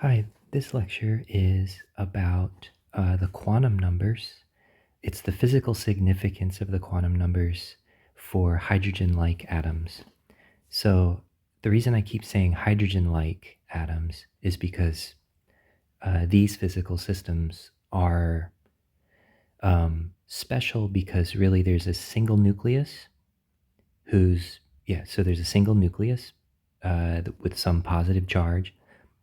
Hi, this lecture is about the quantum numbers. It's the physical significance of the quantum numbers for hydrogen-like atoms. So the reason I keep saying hydrogen-like atoms is because these physical systems are special because really there's a single nucleus so there's a single nucleus with some positive charge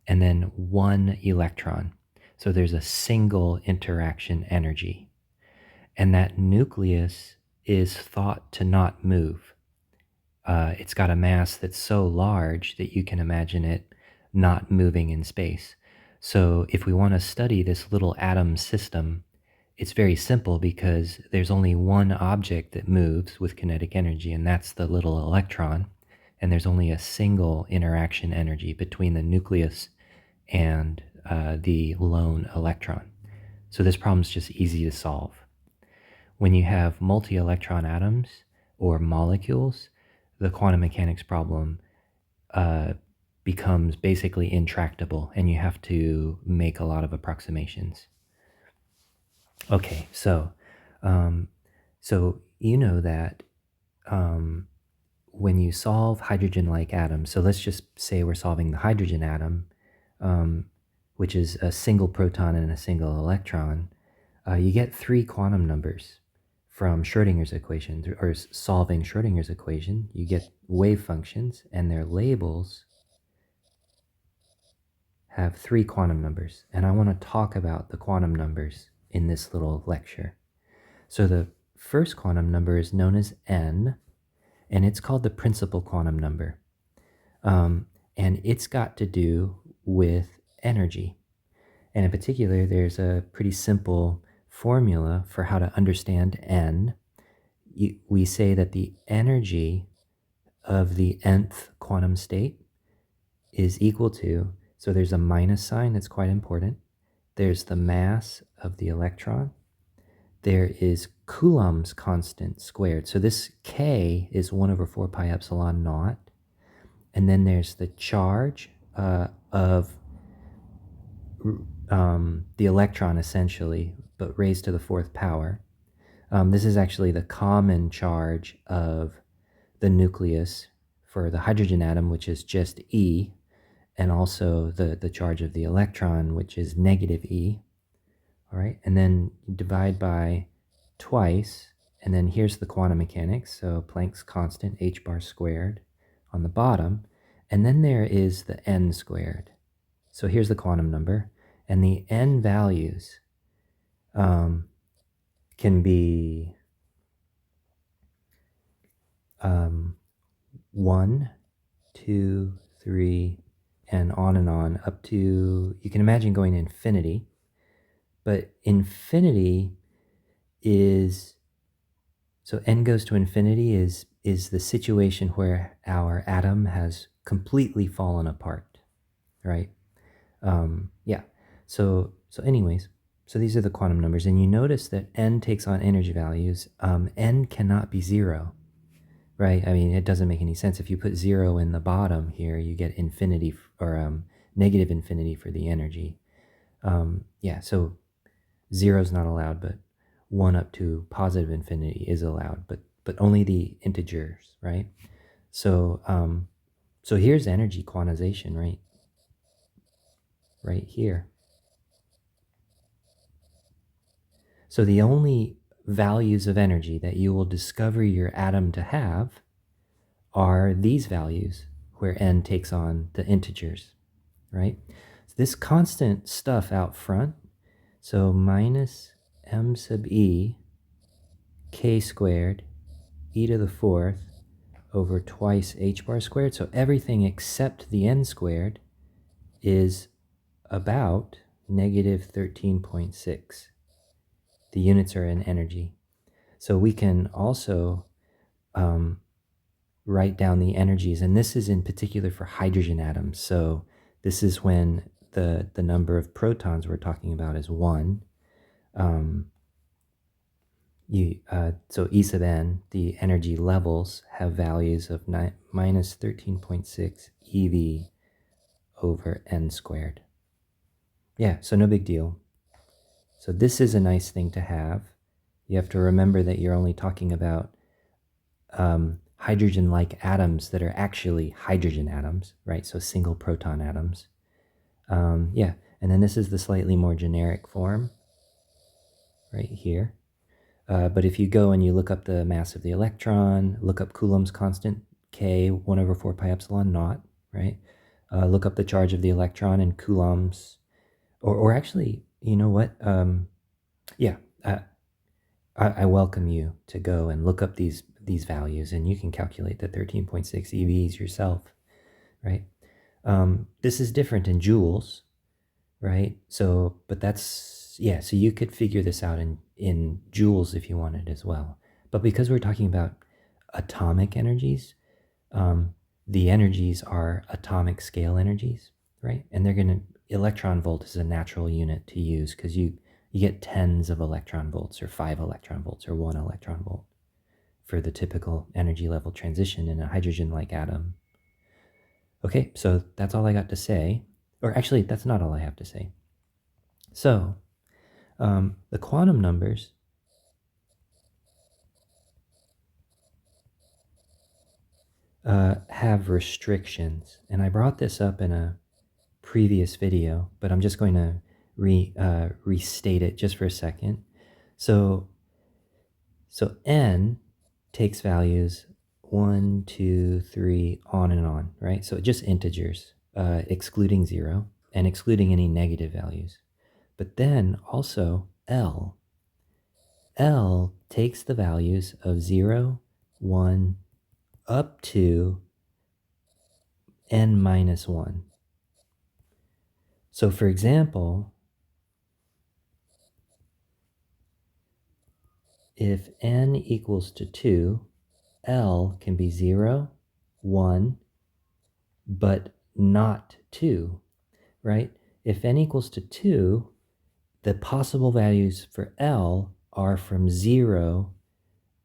and then one electron. So there's a single interaction energy. And that nucleus is thought to not move. It's got a mass that's so large that you can imagine it not moving in space. So if we want to study this little atom system, it's very simple because there's only one object that moves with kinetic energy, and that's the little electron. And there's only a single interaction energy between the nucleus and the lone electron. So this problem is just easy to solve. When you have multi-electron atoms or molecules, the quantum mechanics problem uh, becomes basically intractable, and you have to make a lot of approximations. Okay, um, so you know that when you solve hydrogen-like atoms, so let's just say we're solving the hydrogen atom, um, which is a single proton and a single electron, you get three quantum numbers from Schrodinger's equation, or solving Schrodinger's equation. You get wave functions, and their labels have three quantum numbers. And I want to talk about the quantum numbers in this little lecture. So the first quantum number is known as n, and it's called the principal quantum number. And it's got to do with energy. And in particular, there's a pretty simple formula for how to understand n. We say that the energy of the nth quantum state is equal to, so there's a minus sign that's quite important. There's the mass of the electron. There is Coulomb's constant squared. So this K is 1 over 4 pi epsilon naught. And then there's the charge of the electron, essentially, but raised to the fourth power. This is actually the common charge of the nucleus for the hydrogen atom, which is just E, and also the charge of the electron, which is negative E. All right, and then divide by twice, and then here's the quantum mechanics. So Planck's constant, h bar squared, on the bottom, and then there is the n squared. So here's the quantum number, and the n values can be 1, 2, 3, and on up to, you can imagine going to infinity. But infinity is, so n goes to infinity is the situation where our atom has completely fallen apart, right? Yeah. So anyways, so these are the quantum numbers, and you notice that n takes on energy values. N cannot be 0, right? I mean, it doesn't make any sense. If you put 0 in the bottom here, you get infinity, or negative infinity for the energy. Yeah, so 0 is not allowed, but 1 up to positive infinity is allowed, but only the integers, right? So so here's energy quantization, right here. So the only values of energy that you will discover your atom to have are these values, where n takes on the integers, right? So this constant stuff out front, so minus m sub e k squared e to the fourth over twice h bar squared. So everything except the n squared is about negative 13.6. The units are in energy. So we can also write down the energies, and this is in particular for hydrogen atoms. So this is when the number of protons we're talking about is 1. So E sub n, the energy levels, have values of minus 13.6 eV over n squared. Yeah, so no big deal. So this is a nice thing to have. You have to remember that you're only talking about hydrogen-like atoms that are actually hydrogen atoms, right? So single proton atoms. Yeah, and then this is the slightly more generic form right here. But if you go and you look up the mass of the electron, look up Coulomb's constant, K, 1 over 4 pi epsilon naught, right? Look up the charge of the electron and Coulomb's, or actually, you know what? Yeah, I welcome you to go and look up these values, and you can calculate the 13.6 EVs yourself, right? This is different in joules, right? So, but that's, yeah, so you could figure this out in joules if you wanted as well. But because we're talking about atomic energies, the energies are atomic scale energies, right? And they're going to, electron volt is a natural unit to use because you get tens of electron volts or 5 electron volts or 1 electron volt for the typical energy level transition in a hydrogen-like atom. Okay, so that's all I got to say. Or actually, that's not all I have to say. So, the quantum numbers have restrictions. And I brought this up in a previous video, but I'm just going to restate it just for a second. So n takes values 1, 2, 3, on and on, right? So just integers, excluding 0 and excluding any negative values. But then also L takes the values of 0, 1, up to n minus 1. So for example, if n equals to 2, L can be 0, 1, but not 2, right? If n equals to 2, the possible values for L are from 0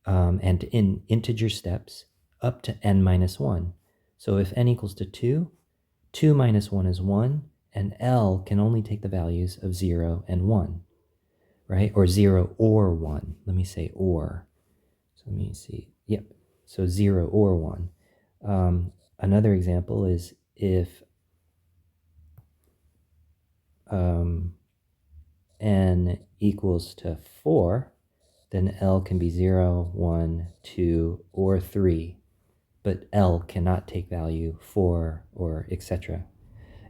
and in integer steps up to n minus 1. So if n equals to 2, 2 minus 1 is 1, and L can only take the values of 0 and 1, right? Or 0 or 1. Let me say or. So let me see. Yep. So 0 or 1. Another example is if n equals to 4, then L can be 0, 1, 2, or 3. But L cannot take value 4 or etc.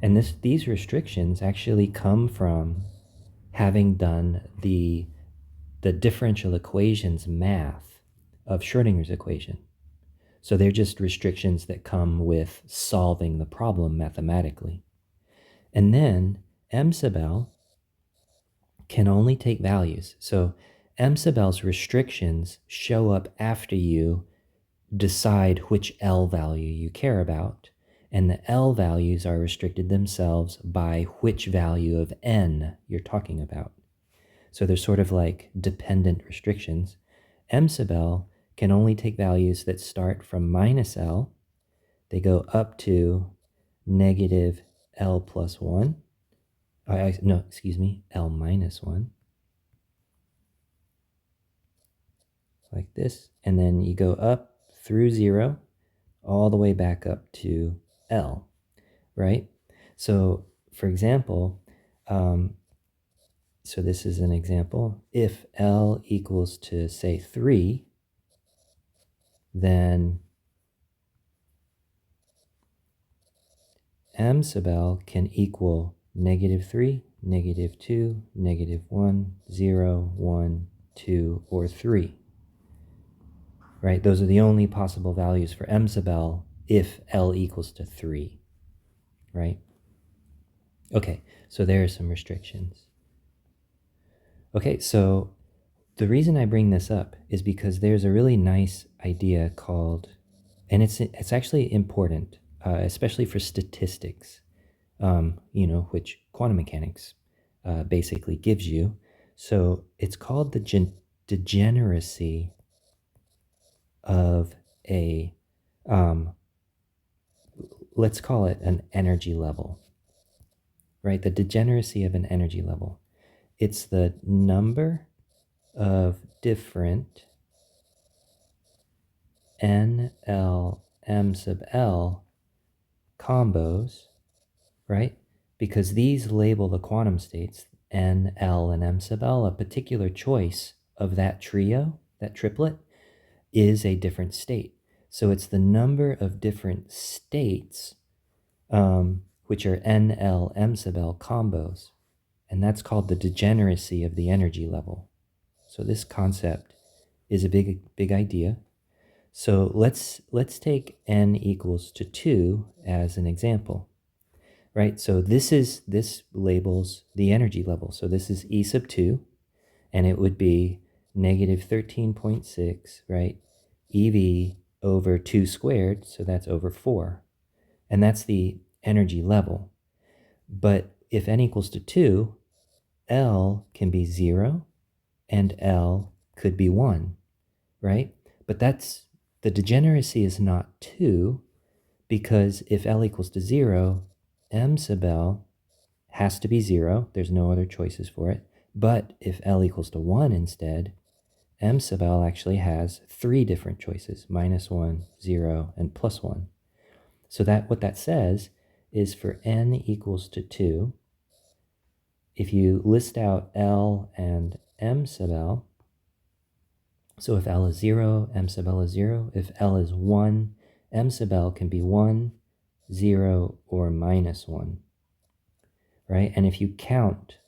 And these restrictions actually come from having done the differential equations math of Schrodinger's equation. So they're just restrictions that come with solving the problem mathematically. And then M sub L can only take values. So M sub L's restrictions show up after you decide which L value you care about. And the L values are restricted themselves by which value of N you're talking about. So they're sort of like dependent restrictions. M sub L can only take values that start from minus L. They go up to negative L plus 1. No, excuse me, L minus 1. Like this. And then you go up through 0 all the way back up to L, right? So for example, so this is an example. If L equals to, say, 3, then M sub L can equal negative 3, negative 2, negative 1, 0, 1, 2, or 3. Right? Those are the only possible values for M sub L if L equals to 3. Right? Okay, so there are some restrictions. Okay, so the reason I bring this up is because there's a really nice idea called, and it's actually important, especially for statistics, which quantum mechanics basically gives you. So it's called the degeneracy of a, let's call it an energy level. right? The degeneracy of an energy level. It's the number of different NL M sub L combos, right? Because these label the quantum states, N, L, and M sub L. A particular choice of that trio, that triplet, is a different state. So it's the number of different states, which are N, L, M sub L combos. And that's called the degeneracy of the energy level. So this concept is a big idea. So let's take n equals to 2 as an example, right? So this labels the energy level. So this is E sub 2, and it would be negative 13.6, right? EV over 2 squared, so that's over 4. And that's the energy level. But if n equals to 2, L can be 0 and L could be 1, right? But that's the degeneracy is not 2, because if L equals to 0, M sub L has to be 0. There's no other choices for it. But if L equals to 1 instead, M sub L actually has 3 different choices, -1, 0, and +1. So that what that says is for n equals to 2, if you list out L and M sub L, so if L is 0, M sub L is 0. If L is 1, M sub L can be 1, 0, or -1, right? And if you count,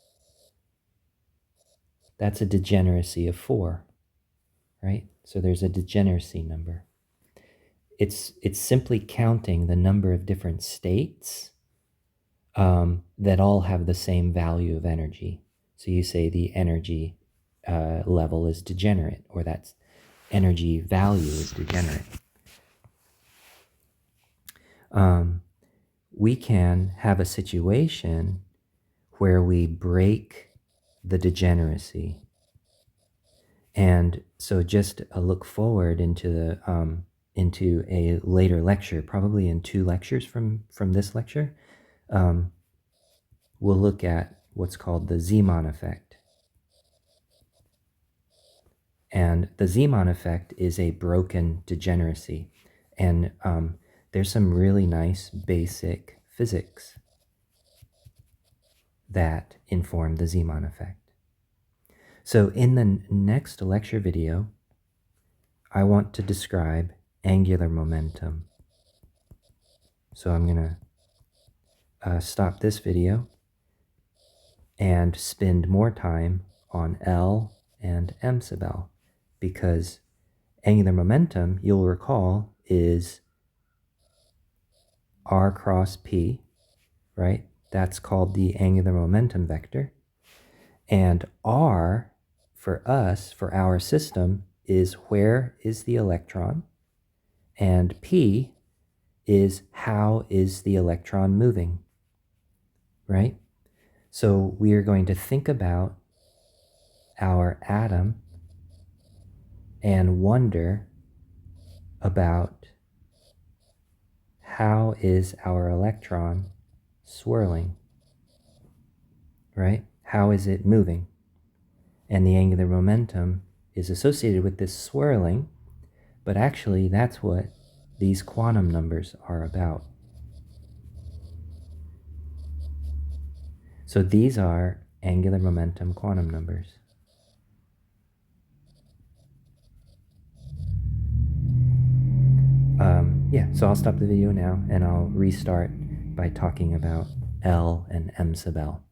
that's a degeneracy of 4, right? So there's a degeneracy number. It's simply counting the number of different states that all have the same value of energy. So you say the energy level is degenerate, or that's energy value is degenerate. We can have a situation where we break the degeneracy. And so just a look forward into a later lecture, probably in 2 lectures from this lecture, we'll look at what's called the Zeeman effect. And the Zeeman effect is a broken degeneracy. And there's some really nice basic physics that inform the Zeeman effect. So in the next lecture video, I want to describe angular momentum. So I'm going to stop this video and spend more time on L and M sub L, because angular momentum, you'll recall, is r cross p, right? That's called the angular momentum vector. And r, for us, for our system, is where is the electron, and p is how is the electron moving, right? So we are going to think about our atom and wonder about how is our electron swirling, right? How is it moving? And the angular momentum is associated with this swirling, but actually that's what these quantum numbers are about. So these are angular momentum quantum numbers. Yeah, so I'll stop the video now and I'll restart by talking about L and M sub L.